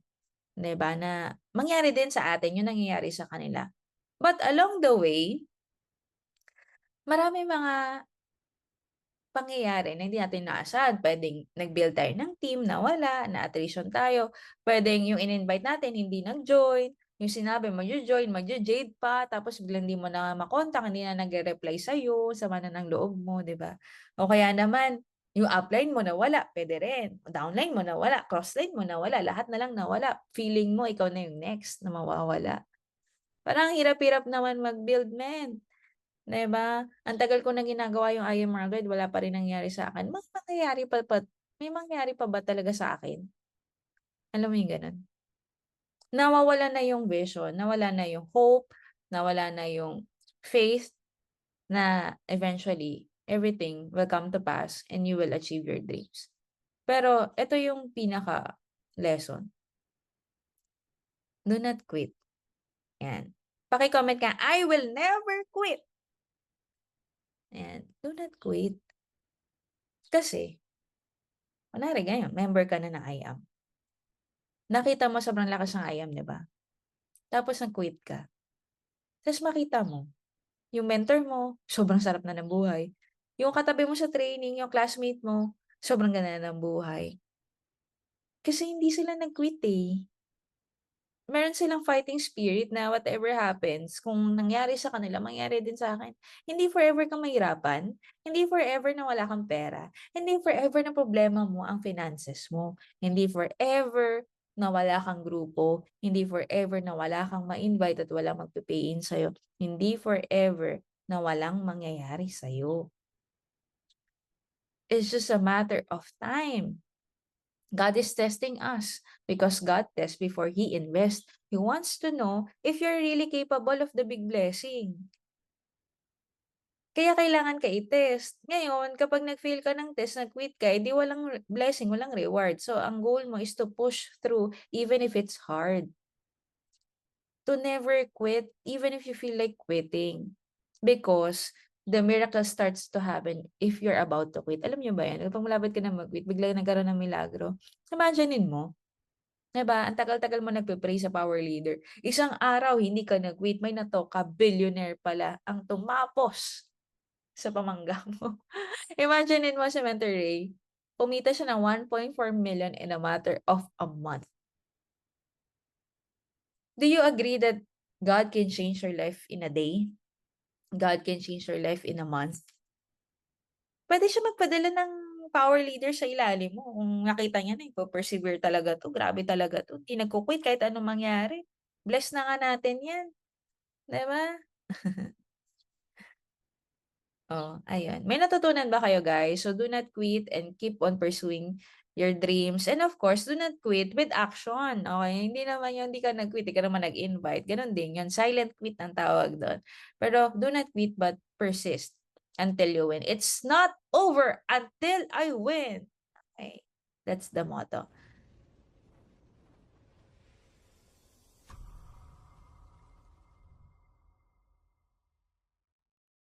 'di ba? Na mangyari din sa atin yung nangyayari sa kanila. But along the way, marami mga pangyayari na hindi natin inaasahan. Puwedeng nag-build tayo ng team, nawala, na-attrition tayo. Puwedeng yung in-invite natin hindi nag-join, yung sinabi magjo-join, magja-jade pa, tapos biglang hindi mo na ma-contact, hindi na nagre-reply sa'yo, sama na ng loob mo, 'di ba? O kaya naman, yung upline mo nawala, puwede rin. Downline mo nawala, crossline mo nawala, lahat na lang nawala. Feeling mo ikaw na yung next na mawawala. Parang ang hirap-hirap naman mag-build, men. 'Di ba? Ang tagal ko na ginagawa yung I Am Rugged, wala pa rin nangyari sa'kin. May mangyari pa ba talaga sa akin? Alam mo yung gano'n? Nawawala na yung vision, nawala na yung hope, nawala na yung faith na eventually everything will come to pass and you will achieve your dreams. Pero ito yung pinaka-lesson, do not quit. Yan. Paki-comment ka, "I will never quit." Ayan, do not quit. Kasi kunwari ganyan, member ka na ng IAM. Nakita mo sobrang lakas ng IAM, 'di ba? Tapos nag-quit ka. Tapos makita mo, yung mentor mo, sobrang sarap na ng buhay. Yung katabi mo sa training, yung classmate mo, sobrang ganda na ng buhay. Kasi hindi sila nag-quit eh. Meron silang fighting spirit na whatever happens, kung nangyari sa kanila, mangyari din sa akin. Hindi forever kang mahirapan, hindi forever na wala kang pera, hindi forever na problema mo ang finances mo, hindi forever na wala kang grupo, hindi forever na wala kang ma-invite at walang magpe-pay in sa'yo, hindi forever na walang mangyayari sa'yo. It's just a matter of time. God is testing us because God tests before He invests. He wants to know if you're really capable of the big blessing. Kaya kailangan ka i-test. Ngayon, kapag nag-fail ka ng test, nag-quit ka, edi walang blessing, walang reward. So, ang goal mo is to push through even if it's hard. To never quit even if you feel like quitting. Because the miracle starts to happen if you're about to quit. Alam niyo ba yan? Kapag malapit ka na mag-quit, biglang nagkaroon ng milagro. Imaginein mo, 'di ba, ang tagal-tagal mo nagpe-pray sa power leader. Isang araw hindi ka nag-quit, may natoka, billionaire pala ang tumapos sa pamangga mo. Imaginein mo si Mentor Ray, kumita siya ng 1.4 million in a matter of a month. Do you agree that God can change your life in a day? God can change your life in a month? Puwede siya magpadala ng power leader sa ilalim mo kung nakita niya na persevere talaga 'to, grabe talaga 'to, 'di nagko-quit kahit anong mangyari. Bless na nga natin 'yan, 'di ba? Oh, ayun. May natutunan ba kayo guys? So do not quit and keep on pursuing your dreams. And of course, do not quit with action. Okay? Hindi naman yung hindi ka nag-quit, hindi ka naman nag-invite. Ganon din yun. Silent quit ang tawag doon. Pero do not quit but persist until you win. It's not over until I win. Okay. That's the motto.